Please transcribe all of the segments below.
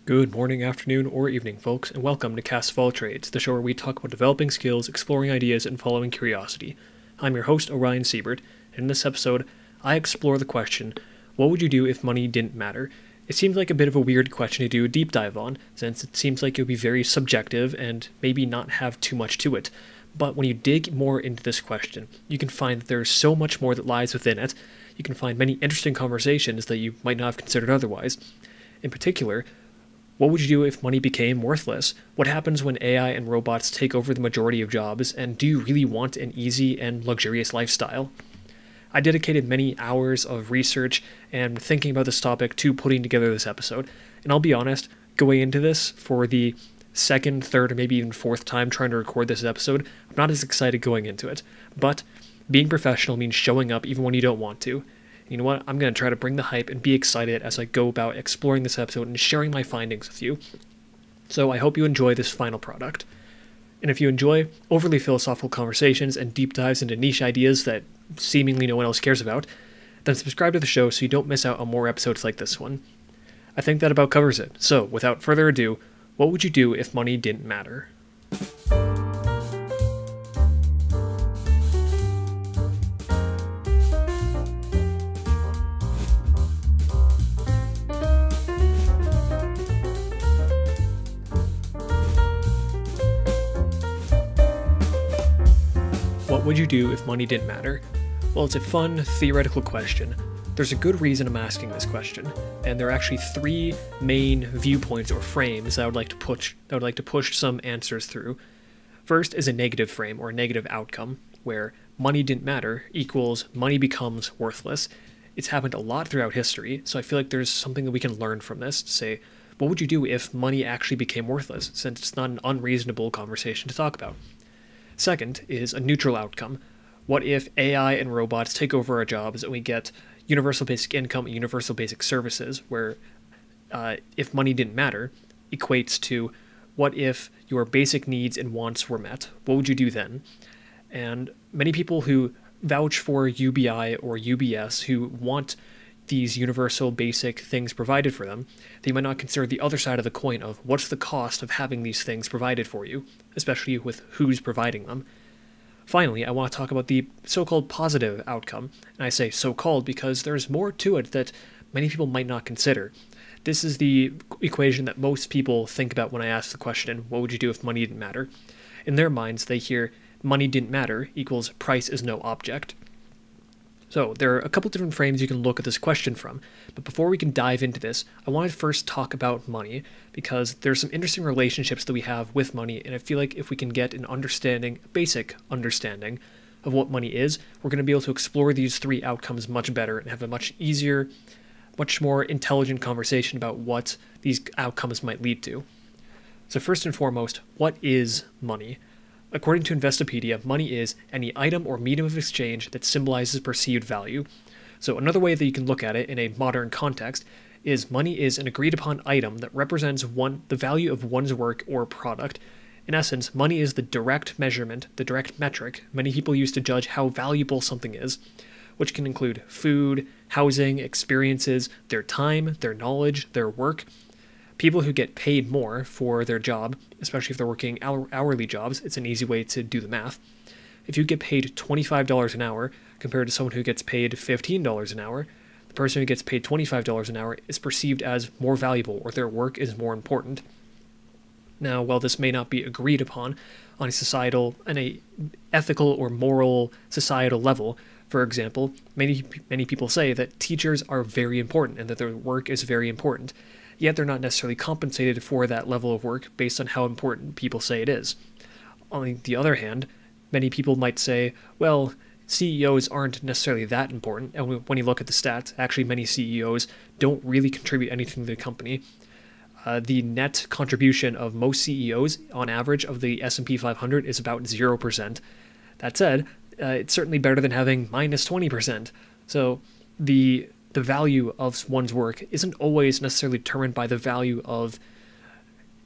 Good morning, afternoon, or evening, folks, and welcome to Cast of All Trades, the show where we talk about developing skills, exploring ideas, and following curiosity. I'm your host, Orion Siebert, and in this episode, I explore the question, what would you do if money didn't matter? It seems like a bit of a weird question to do a deep dive on, since it seems like it would be very subjective and maybe not have too much to it. But when you dig more into this question, you can find that there's so much more that lies within it. You can find many interesting conversations that you might not have considered otherwise. In particular, what would you do if money became worthless? What happens when AI and robots take over the majority of jobs, and do you really want an easy and luxurious lifestyle? I dedicated many hours of research and thinking about this topic to putting together this episode, and I'll be honest, going into this for the second, third, or maybe even fourth time trying to record this episode, I'm not as excited going into it. But being professional means showing up even when you don't want to. You know what? I'm going to try to bring the hype and be excited as I go about exploring this episode and sharing my findings with you. So I hope you enjoy this final product. And if you enjoy overly philosophical conversations and deep dives into niche ideas that seemingly no one else cares about, then subscribe to the show so you don't miss out on more episodes like this one. I think that about covers it. So without further ado, what would you do if money didn't matter? What would you do if money didn't matter? Well, it's a fun, theoretical question. There's a good reason I'm asking this question, and there are actually three main viewpoints or frames that I would like to push some answers through. First is a negative frame, or a negative outcome, where money didn't matter equals money becomes worthless. It's happened a lot throughout history, so I feel like there's something that we can learn from this to say, what would you do if money actually became worthless, since it's not an unreasonable conversation to talk about. Second is a neutral outcome. What if AI and robots take over our jobs and we get universal basic income and universal basic services, where if money didn't matter equates to what if your basic needs and wants were met? What would you do then? And many people who vouch for UBI or UBS, who want these universal basic things provided for them, they might not consider the other side of the coin of what's the cost of having these things provided for you, especially with who's providing them. Finally, I want to talk about the so-called positive outcome, and I say so-called because there's more to it that many people might not consider. This is the equation that most people think about when I ask the question, what would you do if money didn't matter? In their minds, they hear money didn't matter equals price is no object. So there are a couple different frames you can look at this question from, but before we can dive into this, I want to first talk about money, because there's some interesting relationships that we have with money, and I feel like if we can get an understanding, basic understanding, of what money is, we're going to be able to explore these three outcomes much better and have a much easier, much more intelligent conversation about what these outcomes might lead to. So first and foremost, what is money? According to Investopedia, money is any item or medium of exchange that symbolizes perceived value. So another way that you can look at it in a modern context is money is an agreed upon item that represents the value of one's work or product. In essence, money is the direct measurement, the direct metric many people use to judge how valuable something is, which can include food, housing, experiences, their time, their knowledge, their work. People who get paid more for their job, especially if they're working hourly jobs, it's an easy way to do the math. If you get paid $25 an hour compared to someone who gets paid $15 an hour, the person who gets paid $25 an hour is perceived as more valuable, or their work is more important. Now, while this may not be agreed upon on a ethical or moral societal level, for example, many people say that teachers are very important and that their work is very important. Yet they're not necessarily compensated for that level of work based on how important people say it is. On the other hand, many people might say, well, CEOs aren't necessarily that important, and when you look at the stats, actually many CEOs don't really contribute anything to the company. The net contribution of most CEOs, on average, of the S&P 500 is about 0%. That said, it's certainly better than having minus 20%. So the value of one's work isn't always necessarily determined by the value of,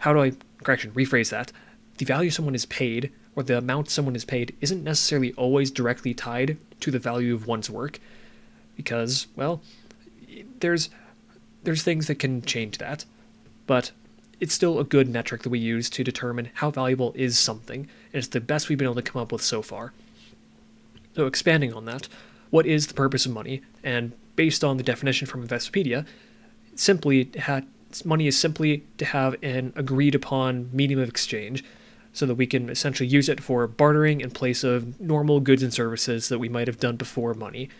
rephrase that. The value someone is paid, or the amount someone is paid, isn't necessarily always directly tied to the value of one's work, because, well, there's things that can change that. But it's still a good metric that we use to determine how valuable is something, and it's the best we've been able to come up with so far. So expanding on that, what is the purpose of money? And based on the definition from Investopedia, money is simply to have an agreed upon medium of exchange so that we can essentially use it for bartering in place of normal goods and services that we might have done before money.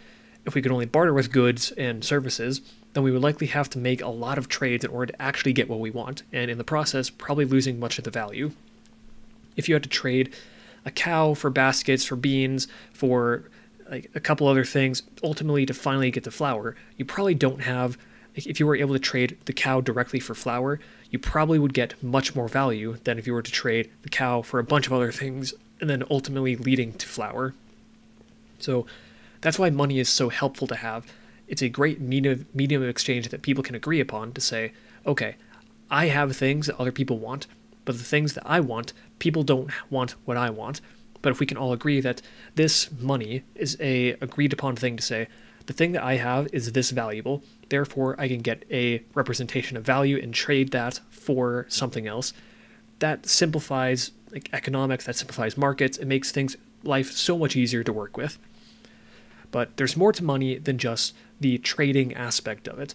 If we could only barter with goods and services, then we would likely have to make a lot of trades in order to actually get what we want, and in the process, probably losing much of the value. If you had to trade a cow for baskets, for beans, for like a couple other things, ultimately to finally get the flour, you probably don't have, if you were able to trade the cow directly for flour, you probably would get much more value than if you were to trade the cow for a bunch of other things and then ultimately leading to flour. So that's why money is so helpful to have. It's a great medium of exchange that people can agree upon to say, okay, I have things that other people want, but the things that I want, people don't want what I want. But if we can all agree that this money is a agreed upon thing to say, the thing that I have is this valuable, therefore I can get a representation of value and trade that for something else. That simplifies economics, that simplifies markets, it makes life so much easier to work with. But there's more to money than just the trading aspect of it.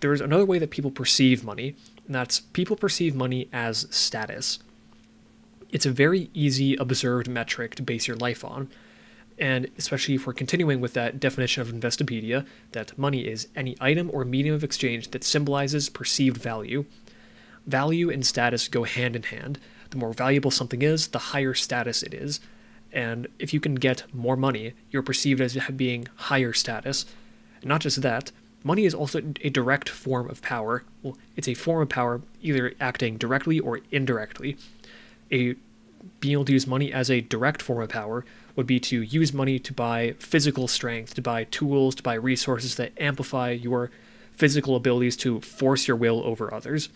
There's another way that people perceive money, and that's people perceive money as status. It's a very easy observed metric to base your life on, and especially if we're continuing with that definition of Investopedia, that money is any item or medium of exchange that symbolizes perceived value. Value and status go hand in hand. The more valuable something is, the higher status it is. And if you can get more money, you're perceived as being higher status. And not just that, money is also a direct form of power. Well, it's a form of power either acting directly or indirectly. Being able to use money as a direct form of power would be to use money to buy physical strength, to buy tools, to buy resources that amplify your physical abilities to force your will over others.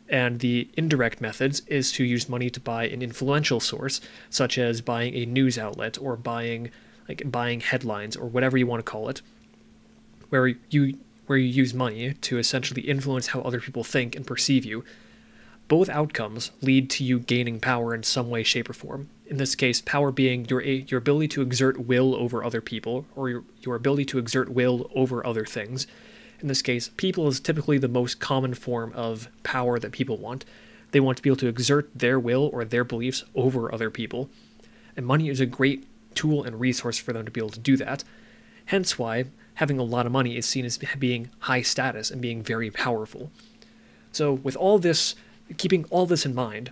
And the indirect methods is to use money to buy an influential source, such as buying a news outlet or buying headlines or whatever you want to call it, where you use money to essentially influence how other people think and perceive you. Both outcomes lead to you gaining power in some way, shape, or form. In this case, power being your ability to exert will over other people, or your ability to exert will over other things. In this case, people is typically the most common form of power that people want. They want to be able to exert their will or their beliefs over other people. And money is a great tool and resource for them to be able to do that. Hence why having a lot of money is seen as being high status and being very powerful. So with all this, keeping all this in mind,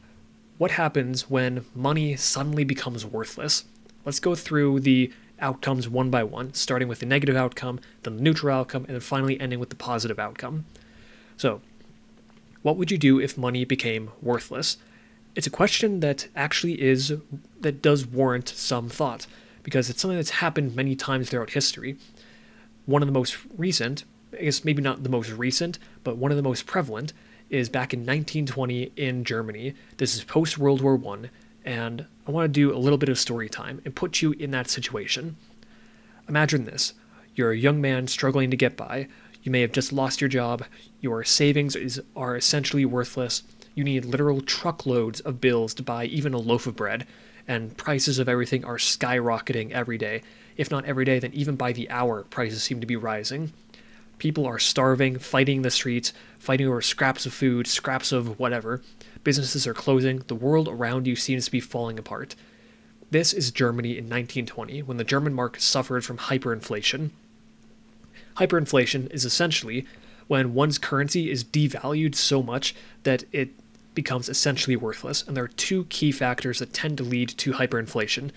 what happens when money suddenly becomes worthless? Let's go through the outcomes one by one, starting with the negative outcome, then the neutral outcome, and then finally ending with the positive outcome. So, what would you do if money became worthless? It's a question that does warrant some thought, because it's something that's happened many times throughout history. One of the most recent, I guess maybe not the most recent, but one of the most prevalent is back in 1920 in Germany. This is post-World War I, and I want to do a little bit of story time and put you in that situation. Imagine this. You're a young man struggling to get by. You may have just lost your job. Your savings are essentially worthless. You need literal truckloads of bills to buy even a loaf of bread, and prices of everything are skyrocketing every day. If not every day, then even by the hour, prices seem to be rising. People are starving, fighting in the streets, fighting over scraps of food, scraps of whatever. Businesses are closing. The world around you seems to be falling apart. This is Germany in 1920, when the German mark suffered from hyperinflation. Hyperinflation is essentially when one's currency is devalued so much that it becomes essentially worthless. And there are two key factors that tend to lead to hyperinflation,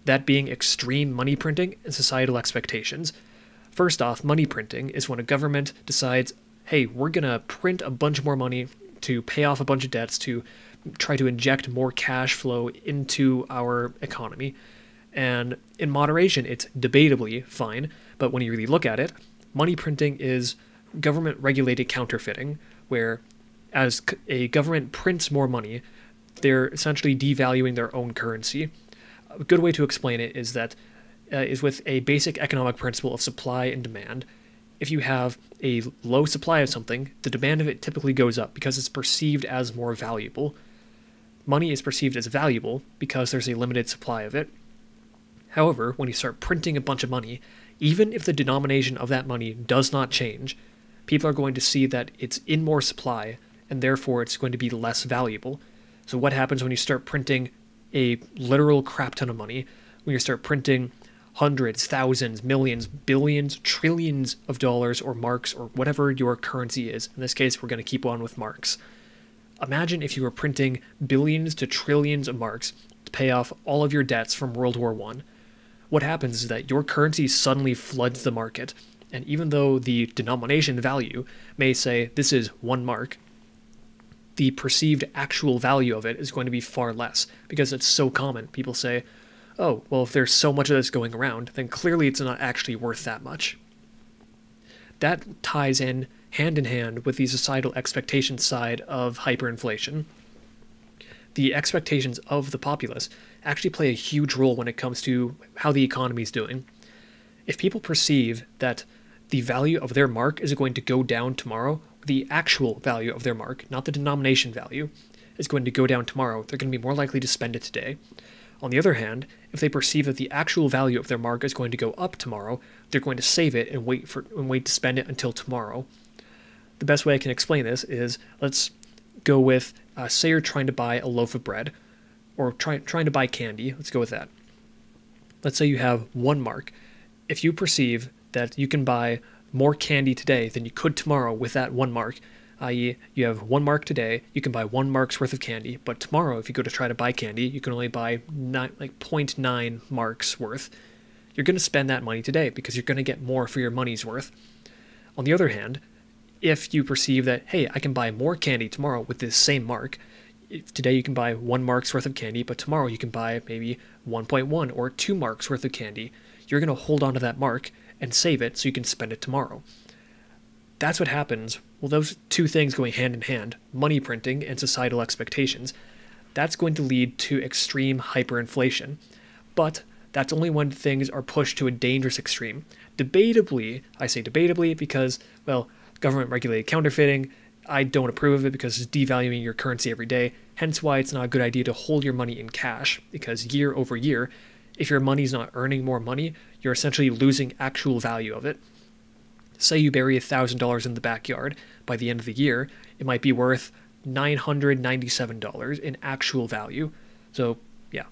that being extreme money printing and societal expectations. First off, money printing is when a government decides, hey, we're going to print a bunch more money to pay off a bunch of debts, to try to inject more cash flow into our economy. And in moderation, it's debatably fine, but when you really look at it, money printing is government-regulated counterfeiting, where as a government prints more money, they're essentially devaluing their own currency. A good way to explain it is that is with a basic economic principle of supply and demand. if you have a low supply of something, the demand of it typically goes up because it's perceived as more valuable. Money is perceived as valuable because there's a limited supply of it. However, when you start printing a bunch of money, even if the denomination of that money does not change, people are going to see that it's in more supply, and therefore it's going to be less valuable. So what happens when you start printing a literal crap ton of money? When you start printing hundreds, thousands, millions, billions, trillions of dollars or marks or whatever your currency is. In this case, we're going to keep on with marks. Imagine if you were printing billions to trillions of marks to pay off all of your debts from World War I. What happens is that your currency suddenly floods the market, and even though the denomination value may say this is 1 mark, the perceived actual value of it is going to be far less because it's so common. People say, oh, well, if there's so much of this going around, then clearly it's not actually worth that much. That ties in hand with the societal expectation side of hyperinflation. The expectations of the populace actually play a huge role when it comes to how the economy is doing. If people perceive that the value of their mark is going to go down tomorrow, the actual value of their mark, not the denomination value, is going to go down tomorrow, they're going to be more likely to spend it today. On the other hand, if they perceive that the actual value of their mark is going to go up tomorrow, they're going to save it and wait to spend it until tomorrow. The best way I can explain this is, let's go with, say you're trying to buy a loaf of bread, or trying to buy candy. Let's go with that. Let's say you have 1 mark. If you perceive that you can buy more candy today than you could tomorrow with that 1 mark, i.e. you have 1 mark today, you can buy 1 mark's worth of candy, but tomorrow if you go to try to buy candy, you can only buy 0.9 marks worth. You're going to spend that money today because you're going to get more for your money's worth. On the other hand, if you perceive that, hey, I can buy more candy tomorrow with this same mark, today you can buy 1 mark's worth of candy, but tomorrow you can buy maybe 1.1 or 2 marks worth of candy, you're going to hold on to that mark and save it so you can spend it tomorrow. That's what happens. Well, those two things going hand in hand, money printing and societal expectations, that's going to lead to extreme hyperinflation. But that's only when things are pushed to a dangerous extreme. Debatably, I say debatably because, well, government regulated counterfeiting, I don't approve of it because it's devaluing your currency every day, hence why it's not a good idea to hold your money in cash, because year over year, if your money's not earning more money, you're essentially losing actual value of it. Say you bury $1,000 in the backyard, by the end of the year, it might be worth $997 in actual value. So, yeah,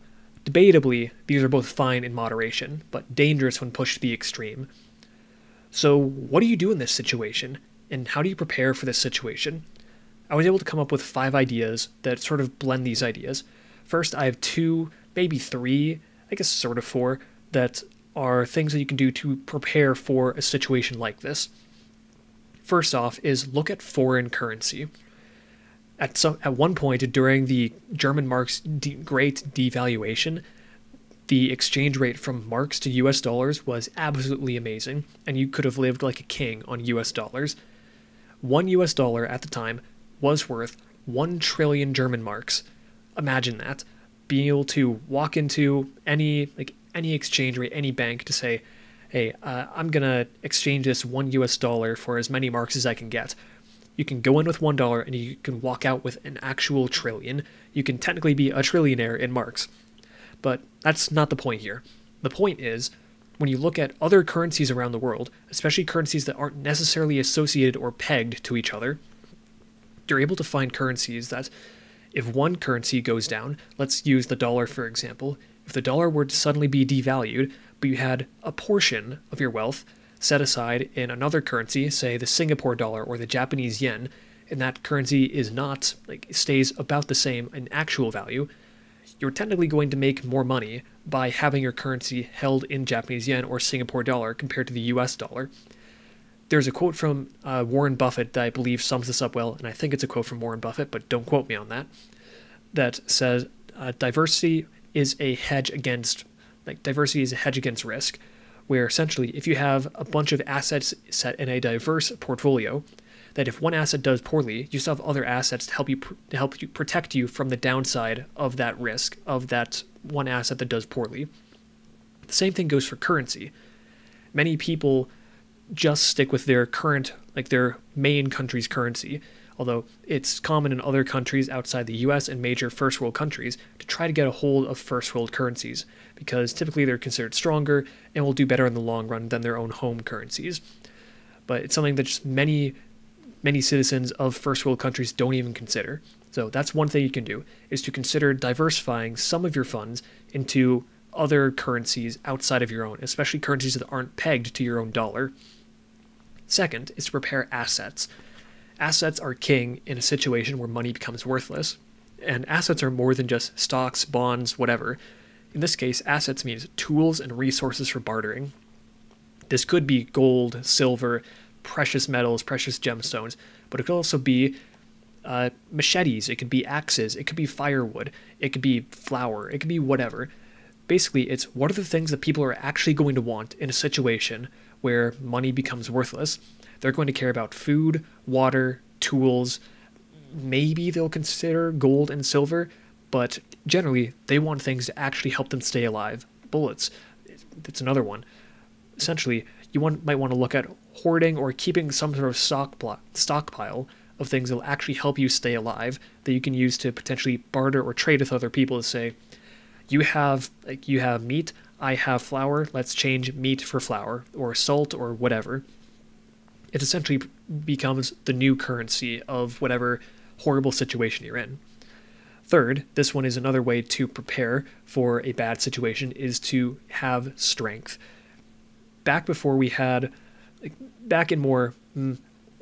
debatably, these are both fine in moderation, but dangerous when pushed to the extreme. So, what do you do in this situation? And how do you prepare for this situation? I was able to come up with 5 ideas that sort of blend these ideas. First, I have 2, maybe 3, I guess sort of 4, that are things that you can do to prepare for a situation like this. First off is look at foreign currency. At one point during the German mark's great devaluation, the exchange rate from marks to US dollars was absolutely amazing, and you could have lived like a king on US dollars. 1 US dollar at the time was worth 1 trillion German marks. Imagine that. Being able to walk into any exchange rate, any bank to say, hey, I'm going to exchange this 1 US dollar for as many marks as I can get. You can go in with $1 and you can walk out with an actual trillion. You can technically be a trillionaire in marks. But that's not the point here. The point is, when you look at other currencies around the world, especially currencies that aren't necessarily associated or pegged to each other, you're able to find currencies that, if one currency goes down, let's use the dollar for example, if the dollar were to suddenly be devalued, but you had a portion of your wealth set aside in another currency, say the Singapore dollar or the Japanese yen, and that currency is not, stays about the same in actual value, you're technically going to make more money by having your currency held in Japanese yen or Singapore dollar compared to the US dollar. There's a quote from Warren Buffett that I believe sums this up well, and I think it's a quote from Warren Buffett, but don't quote me on that, that says diversity is a hedge against risk, where essentially if you have a bunch of assets set in a diverse portfolio, that if one asset does poorly, you still have other assets to help you protect you from the downside of that risk of that one asset that does poorly. The same thing goes for currency. Many people just stick with their current, like their main country's currency, although it's common in other countries outside the US and major first world countries to try to get a hold of first world currencies, because typically they're considered stronger and will do better in the long run than their own home currencies. But it's something that just many citizens of first world countries don't even consider. So that's one thing you can do, is to consider diversifying some of your funds into other currencies outside of your own, especially currencies that aren't pegged to your own dollar. Second is to prepare assets. Assets are king in a situation where money becomes worthless, and assets are more than just stocks, bonds, whatever. In this case, assets means tools and resources for bartering. This could be gold, silver, precious metals, precious gemstones, but it could also be machetes, it could be axes, it could be firewood, it could be flour, it could be whatever. Basically, it's what are the things that people are actually going to want in a situation where money becomes worthless. They're going to care about food, water, tools. Maybe they'll consider gold and silver, but generally they want things to actually help them stay alive. Bullets, it's another one. Essentially, you might want to look at hoarding or keeping some sort of stockpile of things that will actually help you stay alive, that you can use to potentially barter or trade with other people to say, you have meat, I have flour, let's change meat for flour, or salt, or whatever. It essentially becomes the new currency of whatever horrible situation you're in. Third, this one is another way to prepare for a bad situation, is to have strength. Back in more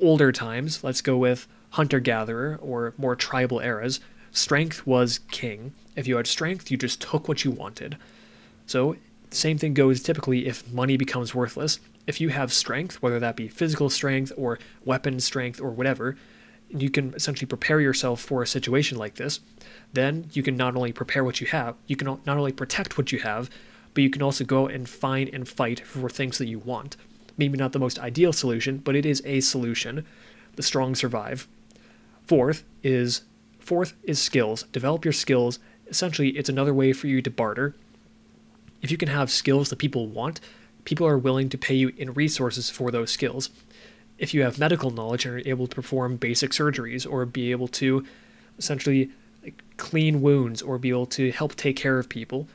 older times, let's go with hunter-gatherer or more tribal eras, strength was king. If you had strength, you just took what you wanted. So, same thing goes typically if money becomes worthless. If you have strength, whether that be physical strength or weapon strength or whatever, you can essentially prepare yourself for a situation like this. Then you can not only prepare what you have, you can not only protect what you have, but you can also go and find and fight for things that you want. Maybe not the most ideal solution, but it is a solution. The strong survive. Fourth is skills. Develop your skills. Essentially, it's another way for you to barter. If you can have skills that people want, people are willing to pay you in resources for those skills. If you have medical knowledge and are able to perform basic surgeries or be able to essentially clean wounds or be able to help take care of people,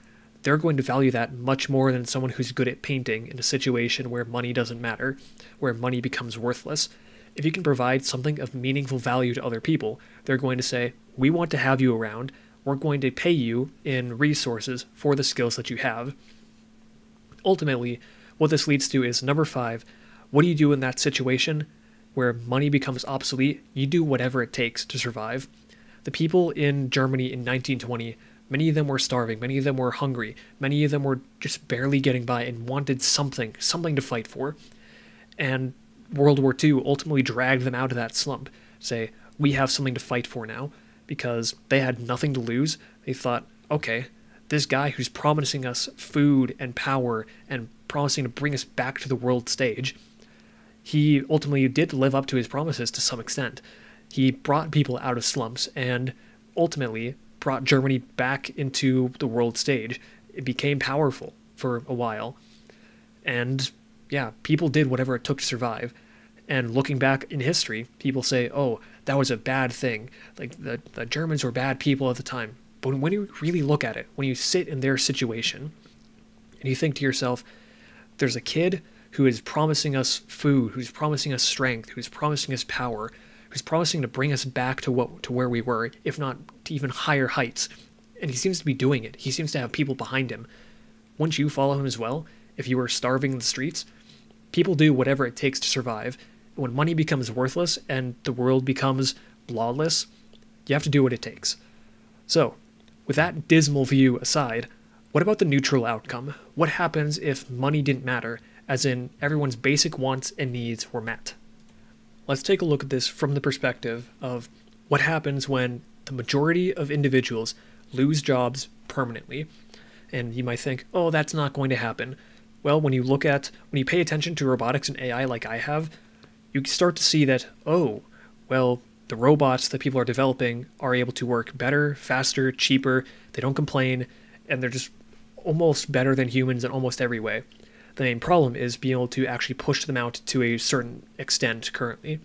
they're going to value that much more than someone who's good at painting in a situation where money doesn't matter, where money becomes worthless. If you can provide something of meaningful value to other people, they're going to say, we want to have you around, we're going to pay you in resources for the skills that you have. Ultimately, what this leads to is number 5, what do you do in that situation where money becomes obsolete? You do whatever it takes to survive. The people in Germany in 1920, many of them were starving, many of them were hungry, many of them were just barely getting by and wanted something to fight for. And World War II ultimately dragged them out of that slump. Say, we have something to fight for now, because they had nothing to lose. They thought, okay, this guy who's promising us food and power and promising to bring us back to the world stage, he ultimately did live up to his promises to some extent. He brought people out of slumps and ultimately brought Germany back into the world stage. It became powerful for a while. And yeah, people did whatever it took to survive. And looking back in history, people say, oh, that was a bad thing. Like, the Germans were bad people at the time. But when you really look at it, when you sit in their situation, and you think to yourself, there's a kid who is promising us food, who's promising us strength, who's promising us power, who's promising to bring us back to where we were, if not to even higher heights. And he seems to be doing it. He seems to have people behind him. Wouldn't you follow him as well if you were starving in the streets? People do whatever it takes to survive. When money becomes worthless and the world becomes lawless, you have to do what it takes. So, with that dismal view aside, what about the neutral outcome? What happens if money didn't matter, as in everyone's basic wants and needs were met? Let's take a look at this from the perspective of what happens when the majority of individuals lose jobs permanently. And you might think, oh, that's not going to happen. Well, when you pay attention to robotics and AI like I have, you start to see that, oh, well, the robots that people are developing are able to work better, faster, cheaper, they don't complain, and they're just almost better than humans in almost every way. The main problem is being able to actually push them out to a certain extent currently.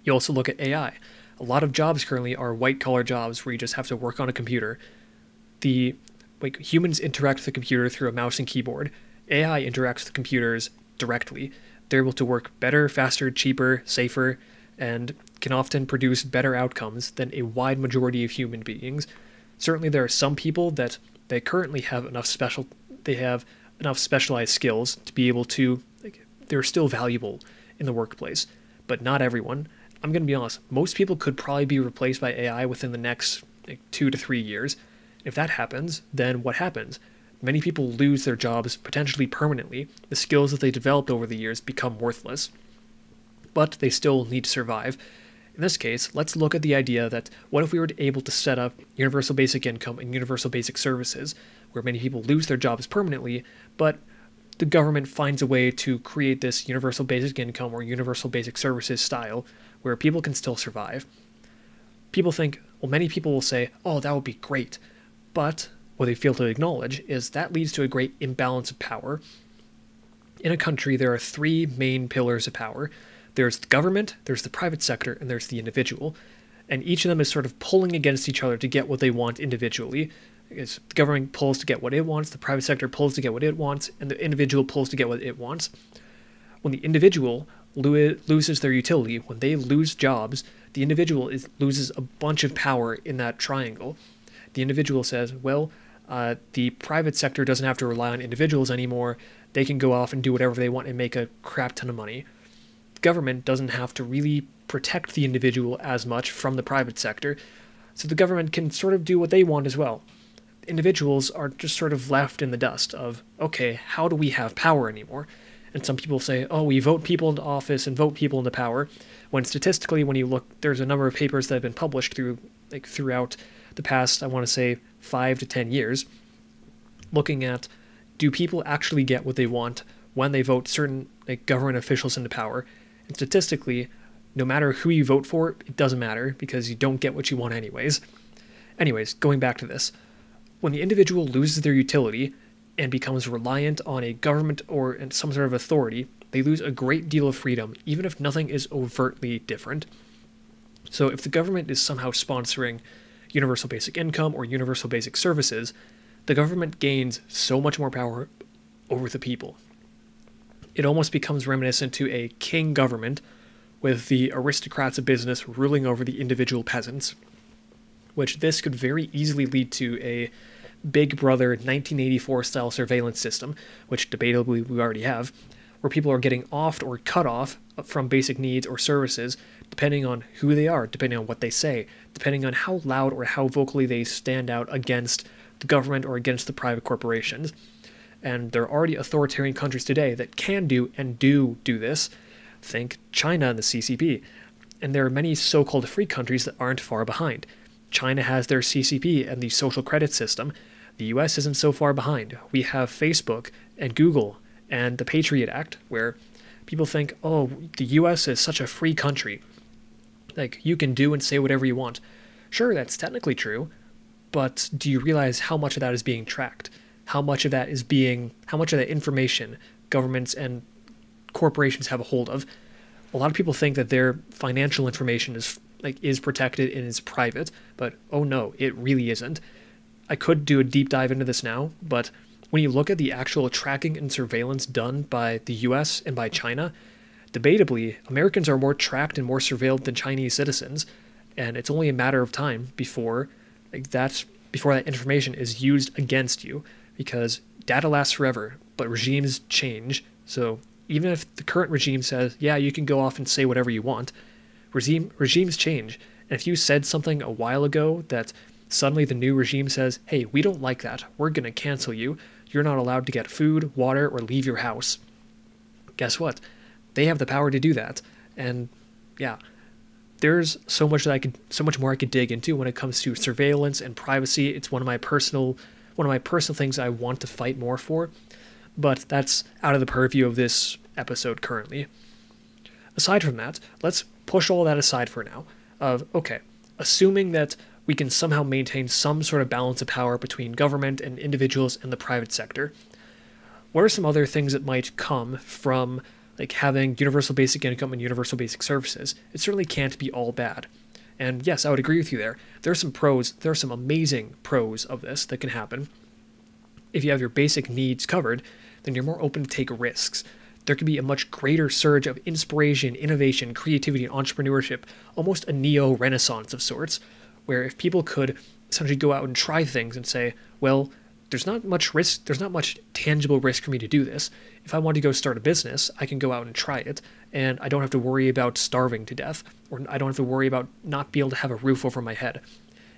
You also look at AI. A lot of jobs currently are white-collar jobs where you just have to work on a computer. Humans interact with the computer through a mouse and keyboard. AI interacts with computers directly. They're able to work better, faster, cheaper, safer, and can often produce better outcomes than a wide majority of human beings. Certainly there are some people that they currently have enough specialized skills to be able to, they're still valuable in the workplace, but not everyone. I'm going to be honest, most people could probably be replaced by AI within the next 2 to 3 years. If that happens, then what happens? Many people lose their jobs potentially permanently. The skills that they developed over the years become worthless, but they still need to survive. In this case, let's look at the idea that what if we were able to set up universal basic income and universal basic services, where many people lose their jobs permanently, but the government finds a way to create this universal basic income or universal basic services style where people can still survive. Many people will say, oh, that would be great. But what they fail to acknowledge is that leads to a great imbalance of power. In a country, there are 3 main pillars of power. There's the government, there's the private sector, and there's the individual. And each of them is sort of pulling against each other to get what they want individually. The government pulls to get what it wants, the private sector pulls to get what it wants, and the individual pulls to get what it wants. When the individual loses their utility, when they lose jobs, the individual loses a bunch of power in that triangle. The individual says, well, the private sector doesn't have to rely on individuals anymore. They can go off and do whatever they want and make a crap ton of money. The government doesn't have to really protect the individual as much from the private sector, so the government can sort of do what they want as well. Individuals are just sort of left in the dust of, okay, how do we have power anymore? And some people say, oh, we vote people into office and vote people into power, when statistically, when you look, there's a number of papers that have been published throughout the past, I want to say, 5 to 10 years, looking at, do people actually get what they want when they vote certain government officials into power? And statistically, no matter who you vote for, it doesn't matter, because you don't get what you want anyways. Anyways, going back to this. When the individual loses their utility and becomes reliant on a government or some sort of authority, they lose a great deal of freedom, even if nothing is overtly different. So if the government is somehow sponsoring universal basic income or universal basic services, the government gains so much more power over the people. It almost becomes reminiscent to a king government, with the aristocrats of business ruling over the individual peasants, which this could very easily lead to a Big Brother 1984 style surveillance system, which debatably we already have, where people are getting offed or cut off from basic needs or services depending on who they are, depending on what they say, depending on how loud or how vocally they stand out against the government or against the private corporations. And there are already authoritarian countries today that can do and do this. Think China and the CCP. And there are many so-called free countries that aren't far behind. China has their CCP and the social credit system. The US isn't so far behind. We have Facebook and Google and the Patriot Act, where people think, oh, the US is such a free country. You can do and say whatever you want. Sure, that's technically true, but do you realize how much of that is being tracked? How much of that information governments and corporations have a hold of? A lot of people think that their financial information is protected and is private, but oh no, it really isn't. I could do a deep dive into this now, but when you look at the actual tracking and surveillance done by the US and by China, debatably, Americans are more tracked and more surveilled than Chinese citizens, and it's only a matter of time before that information is used against you, because data lasts forever, but regimes change. So even if the current regime says, yeah, you can go off and say whatever you want, regimes change. And if you said something a while ago that suddenly the new regime says, hey, we don't like that, we're going to cancel you, you're not allowed to get food, water, or leave your house. Guess what? They have the power to do that. And yeah, there's so much more I could dig into when it comes to surveillance and privacy. It's one of my personal things I want to fight more for, but that's out of the purview of this episode currently. Aside from that, let's push all that aside for now. Assuming that we can somehow maintain some sort of balance of power between government and individuals and the private sector, what are some other things that might come from like having universal basic income and universal basic services? It certainly can't be all bad. And yes, I would agree with you there. There are some pros, there are some amazing pros of this that can happen. If you have your basic needs covered, then you're more open to take risks. There could be a much greater surge of inspiration, innovation, creativity, and entrepreneurship, almost a neo-renaissance of sorts, where if people could essentially go out and try things and say, well, there's not much risk, there's not much tangible risk for me to do this. If I want to go start a business, I can go out and try it, and I don't have to worry about starving to death, or I don't have to worry about not being able to have a roof over my head.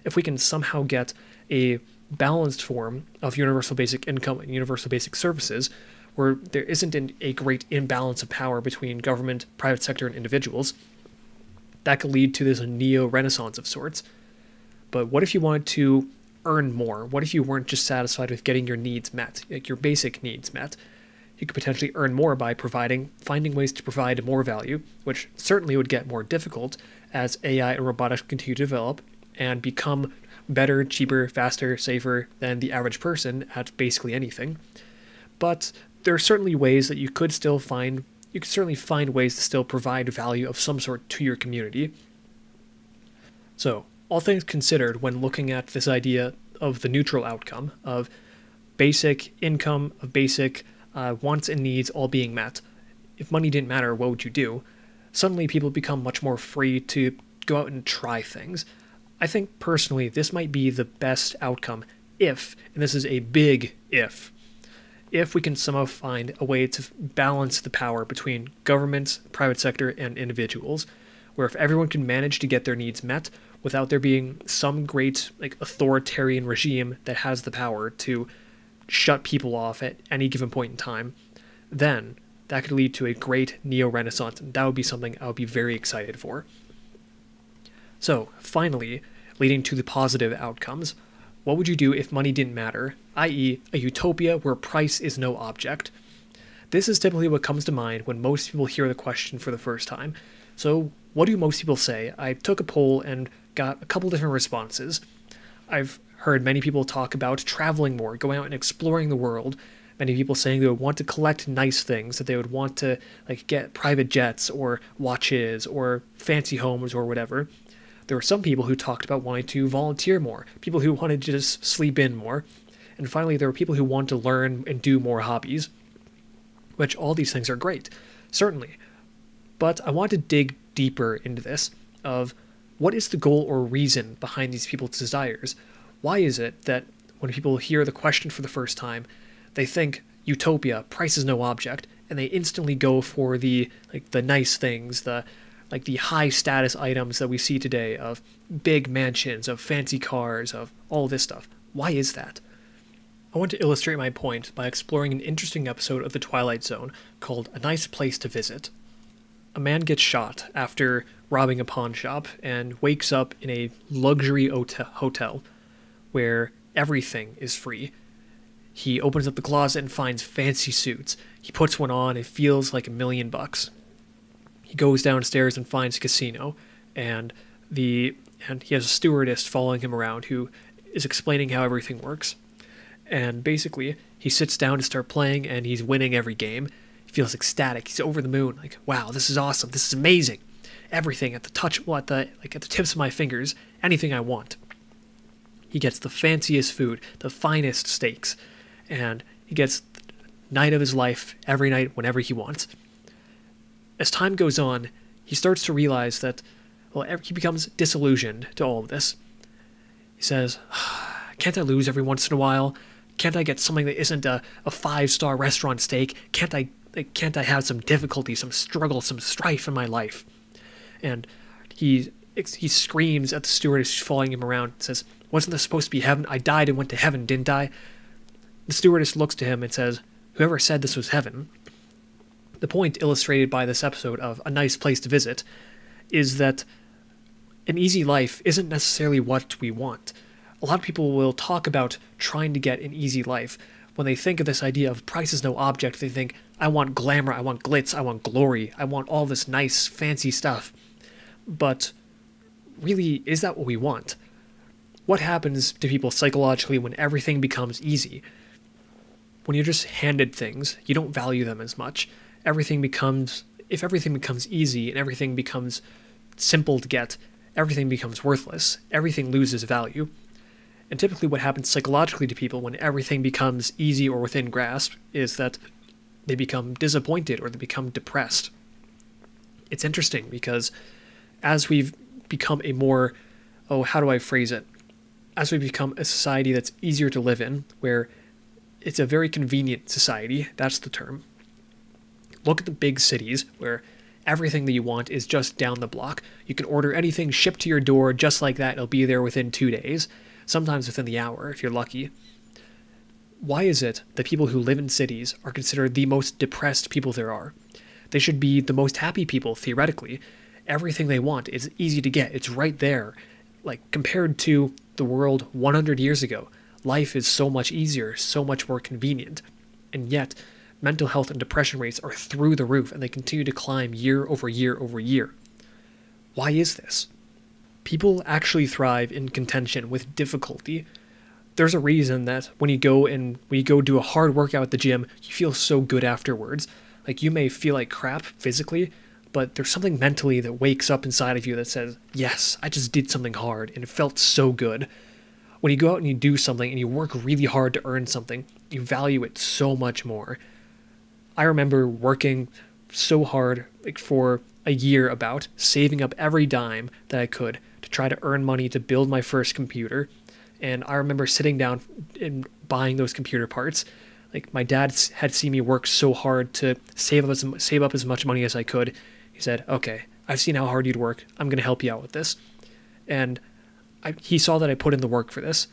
If we can somehow get a balanced form of universal basic income and universal basic services, where there isn't a great imbalance of power between government, private sector, and individuals, that could lead to this neo-renaissance of sorts. But what if you wanted to earn more? What if you weren't just satisfied with getting your needs met, like your basic needs met? You could potentially earn more by finding ways to provide more value, which certainly would get more difficult as AI and robotics continue to develop and become better, cheaper, faster, safer than the average person at basically anything. But there are certainly ways that you could certainly find ways to still provide value of some sort to your community. So, all things considered, when looking at this idea of the neutral outcome of basic income, of basic wants and needs all being met, if money didn't matter, what would you do? Suddenly people become much more free to go out and try things. I think personally this might be the best outcome if, and this is a big if we can somehow find a way to balance the power between governments, private sector, and individuals, where if everyone can manage to get their needs met without there being some great authoritarian regime that has the power to shut people off at any given point in time, then that could lead to a great neo-renaissance, and that would be something I would be very excited for. So, finally, leading to the positive outcomes, what would you do if money didn't matter, i.e. a utopia where price is no object? This is typically what comes to mind when most people hear the question for the first time. So what do most people say? I took a poll and got a couple different responses. I've heard many people talk about traveling more, going out and exploring the world. Many people saying they would want to collect nice things, that they would want to get private jets or watches or fancy homes or whatever. There were some people who talked about wanting to volunteer more, people who wanted to just sleep in more, and finally there were people who want to learn and do more hobbies, which all these things are great, certainly. But I want to dig deeper into this of what is the goal or reason behind these people's desires? Why is it that when people hear the question for the first time, they think utopia, price is no object, and they instantly go for the nice things, the high status items that we see today of big mansions, of fancy cars, of all this stuff? Why is that? I want to illustrate my point by exploring an interesting episode of The Twilight Zone called A Nice Place to Visit. A man gets shot after robbing a pawn shop and wakes up in a luxury hotel where everything is free. He opens up the closet and finds fancy suits. He puts one on and feels like $1,000,000. He goes downstairs and finds a casino, and he has a stewardess following him around who is explaining how everything works. And basically, he sits down to start playing, and he's winning every game. He feels ecstatic. He's over the moon. Wow, this is awesome. This is amazing. Everything at the tips of my fingers. Anything I want. He gets the fanciest food, the finest steaks, and he gets the night of his life every night whenever he wants. As time goes on, he starts to realize that, he becomes disillusioned to all of this. He says, can't I lose every once in a while? Can't I get something that isn't a 5-star restaurant steak? Can't I have some difficulty, some struggle, some strife in my life? And he screams at the stewardess following him around and says, wasn't this supposed to be heaven? I died and went to heaven, didn't I? The stewardess looks to him and says, whoever said this was heaven? The point illustrated by this episode of A Nice Place to Visit is that an easy life isn't necessarily what we want. A lot of people will talk about trying to get an easy life. When they think of this idea of price is no object, they think, I want glamour, I want glitz, I want glory, I want all this nice, fancy stuff. But really, is that what we want? What happens to people psychologically when everything becomes easy? when you're just handed things, you don't value them as much. If everything becomes easy and everything becomes simple to get, everything becomes worthless. Everything loses value. And typically what happens psychologically to people when everything becomes easy or within grasp is that they become disappointed or they become depressed. It's interesting because as we've become a more, how do I phrase it? As we become a society that's easier to live in, where it's a very convenient society, that's the term. Look at the big cities where everything that you want is just down the block. You can order anything shipped to your door just like that. It'll be there within 2 days, sometimes within the hour if you're lucky. Why is it that people who live in cities are considered the most depressed people there are? They should be the most happy people, theoretically. Everything they want is easy to get. It's right there. Like, compared to the world 100 years ago, life is so much easier, so much more convenient. And yet, mental health and depression rates are through the roof, and they continue to climb year over year over year. Why is this? People actually thrive in contention with difficulty. There's a reason that when you go do a hard workout at the gym, you feel so good afterwards. Like, you may feel like crap physically, but there's something mentally that wakes up inside of you that says, yes, I just did something hard and it felt so good. When you go out and you do something and you work really hard to earn something, you value it so much more. I remember working so hard, like for a year about, saving up every dime that I could to try to earn money to build my first computer. And I remember sitting down and buying those computer parts. Like, my dad had seen me work so hard to save up as much money as I could. He said, okay, I've seen how hard you'd work. I'm going to help you out with this. And he saw that I put in the work for this.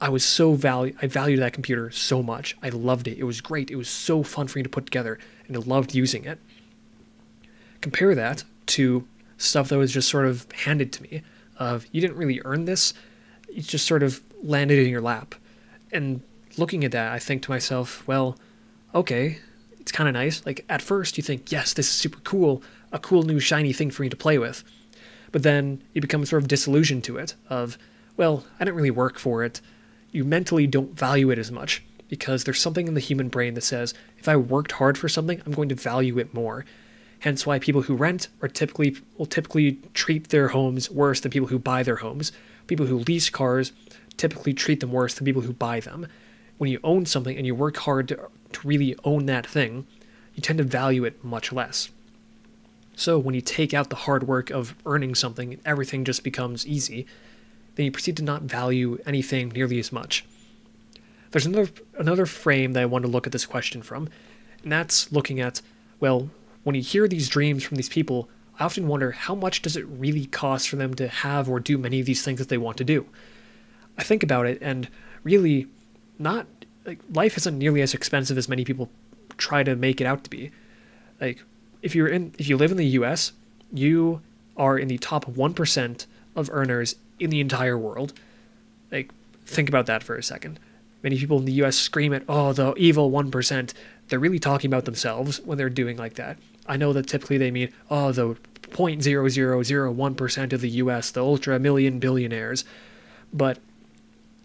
I valued that computer so much. I loved it. It was great. It was so fun for me to put together, and I loved using it. Compare that to stuff that was just sort of handed to me, of you didn't really earn this. It just sort of landed in your lap. And looking at that, I think to myself, well, okay, it's kind of nice. Like, at first you think, yes, this is super cool, a cool new shiny thing for me to play with. But then you become sort of disillusioned to it of, well, I didn't really work for it. You mentally don't value it as much because there's something in the human brain that says, if I worked hard for something, I'm going to value it more. Hence why people who rent will typically treat their homes worse than people who buy their homes. People who lease cars typically treat them worse than people who buy them. When you own something and you work hard to really own that thing, you tend to value it much less. So when you take out the hard work of earning something and everything just becomes easy, then you proceed to not value anything nearly as much. There's another frame that I want to look at this question from, and that's looking at, well, when you hear these dreams from these people, I often wonder how much does it really cost for them to have or do many of these things that they want to do. I think about it, and really, life isn't nearly as expensive as many people try to make it out to be. Like, if you live in the US, you are in the top 1% of earners in the entire world. Like, think about that for a second. Many people in the US scream at, oh, the evil 1%. They're really talking about themselves when they're doing like that. I know that typically they mean, oh, the 0.0001% of the US, the ultra million billionaires. But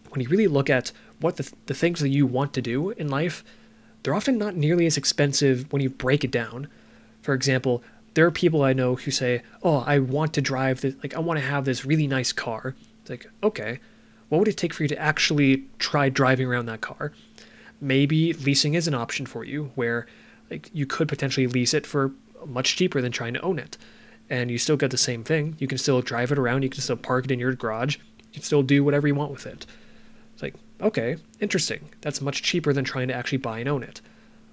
when you really look at what the things that you want to do in life, they're often not nearly as expensive when you break it down. For example, there are people I know who say, oh, I want to drive this, like, I want to have this really nice car. It's like, okay, what would it take for you to actually try driving around that car? Maybe leasing is an option for you, where like you could potentially lease it for much cheaper than trying to own it. And you still get the same thing. You can still drive it around, you can still park it in your garage, you can still do whatever you want with it. It's like, okay, interesting. That's much cheaper than trying to actually buy and own it.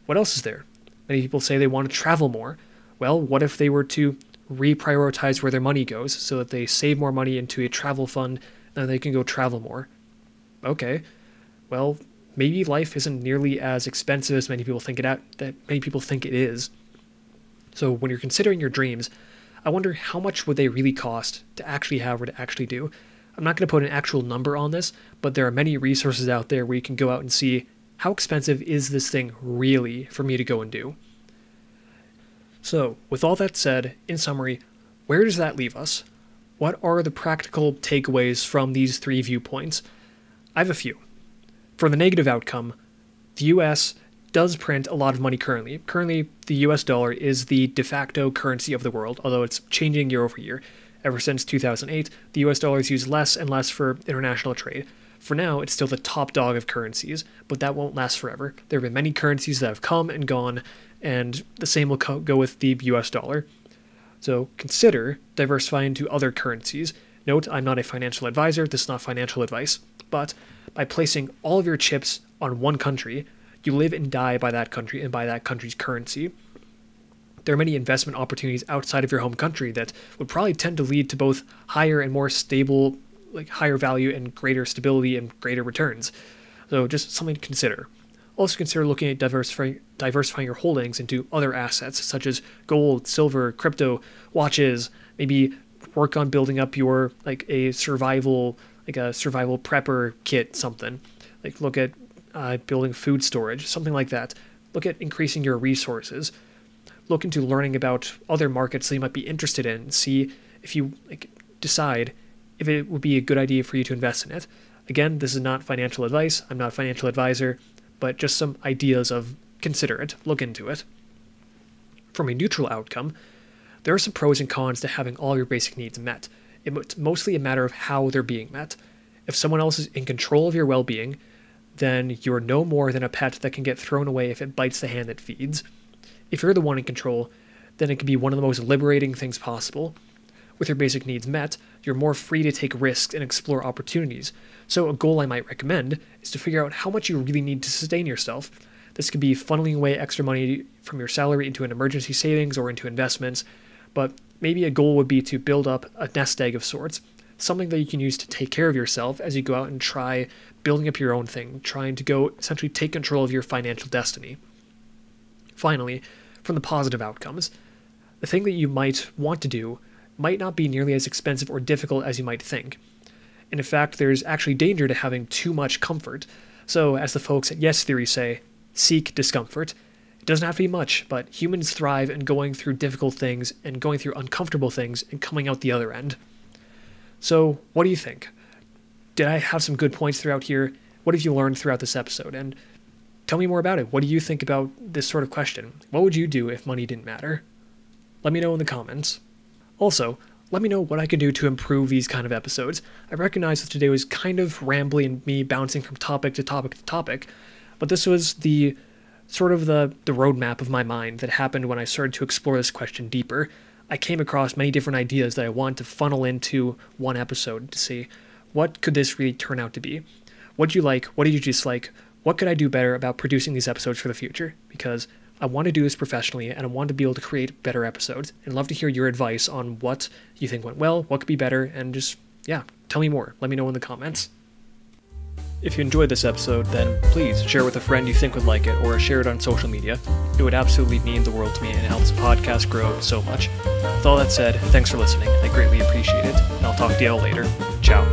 What else is there? Many people say they want to travel more. Well, what if they were to reprioritize where their money goes so that they save more money into a travel fund and they can go travel more? Okay, well, maybe life isn't nearly as expensive as many people think it is. So when you're considering your dreams, I wonder how much would they really cost to actually have or to actually do. I'm not going to put an actual number on this, but there are many resources out there where you can go out and see how expensive is this thing really for me to go and do. So, with all that said, in summary, where does that leave us? What are the practical takeaways from these three viewpoints? I have a few. For the negative outcome, the US does print a lot of money currently. Currently, the US dollar is the de facto currency of the world, although it's changing year over year. Ever since 2008, the US dollar is used less and less for international trade. For now, it's still the top dog of currencies, but that won't last forever. There have been many currencies that have come and gone, and the same will go with the US dollar. So consider diversifying to other currencies. Note, I'm not a financial advisor, this is not financial advice, but by placing all of your chips on one country, you live and die by that country and by that country's currency. There are many investment opportunities outside of your home country that would probably tend to lead to both higher and more stable, like higher value and greater stability and greater returns. So just something to consider. Also consider looking at diversifying your holdings into other assets such as gold, silver, crypto, watches. Maybe work on building up your a survival prepper kit, something. Like look at building food storage, something like that. Look at increasing your resources. Look into learning about other markets that you might be interested in. See if you decide if it would be a good idea for you to invest in it. Again, this is not financial advice. I'm not a financial advisor, but just some ideas of consider it, look into it. From a neutral outcome, there are some pros and cons to having all your basic needs met. It's mostly a matter of how they're being met. If someone else is in control of your well-being, then you're no more than a pet that can get thrown away if it bites the hand that feeds. If you're the one in control, then it can be one of the most liberating things possible. With your basic needs met, you're more free to take risks and explore opportunities. So a goal I might recommend is to figure out how much you really need to sustain yourself. This could be funneling away extra money from your salary into an emergency savings or into investments, but maybe a goal would be to build up a nest egg of sorts, something that you can use to take care of yourself as you go out and try building up your own thing, trying to go essentially take control of your financial destiny. Finally, from the positive outcomes, the thing that you might want to do might not be nearly as expensive or difficult as you might think. And in fact, there's actually danger to having too much comfort. So, as the folks at Yes Theory say, seek discomfort. It doesn't have to be much, but humans thrive in going through difficult things and going through uncomfortable things and coming out the other end. So, what do you think? Did I have some good points throughout here? What have you learned throughout this episode? And tell me more about it. What do you think about this sort of question? What would you do if money didn't matter? Let me know in the comments. Also, let me know what I can do to improve these kind of episodes. I recognize that today was kind of rambly and me bouncing from topic to topic to topic, but this was the sort of the roadmap of my mind that happened when I started to explore this question deeper. I came across many different ideas that I want to funnel into one episode to see what could this really turn out to be. What did you like? What did you dislike? What could I do better about producing these episodes for the future? Because I want to do this professionally and I want to be able to create better episodes and love to hear your advice on what you think went well, what could be better, and just, tell me more. Let me know in the comments. If you enjoyed this episode, then please share with a friend you think would like it or share it on social media. It would absolutely mean the world to me and it helps the podcast grow so much. With all that said, thanks for listening. I greatly appreciate it, and I'll talk to y'all later. Ciao.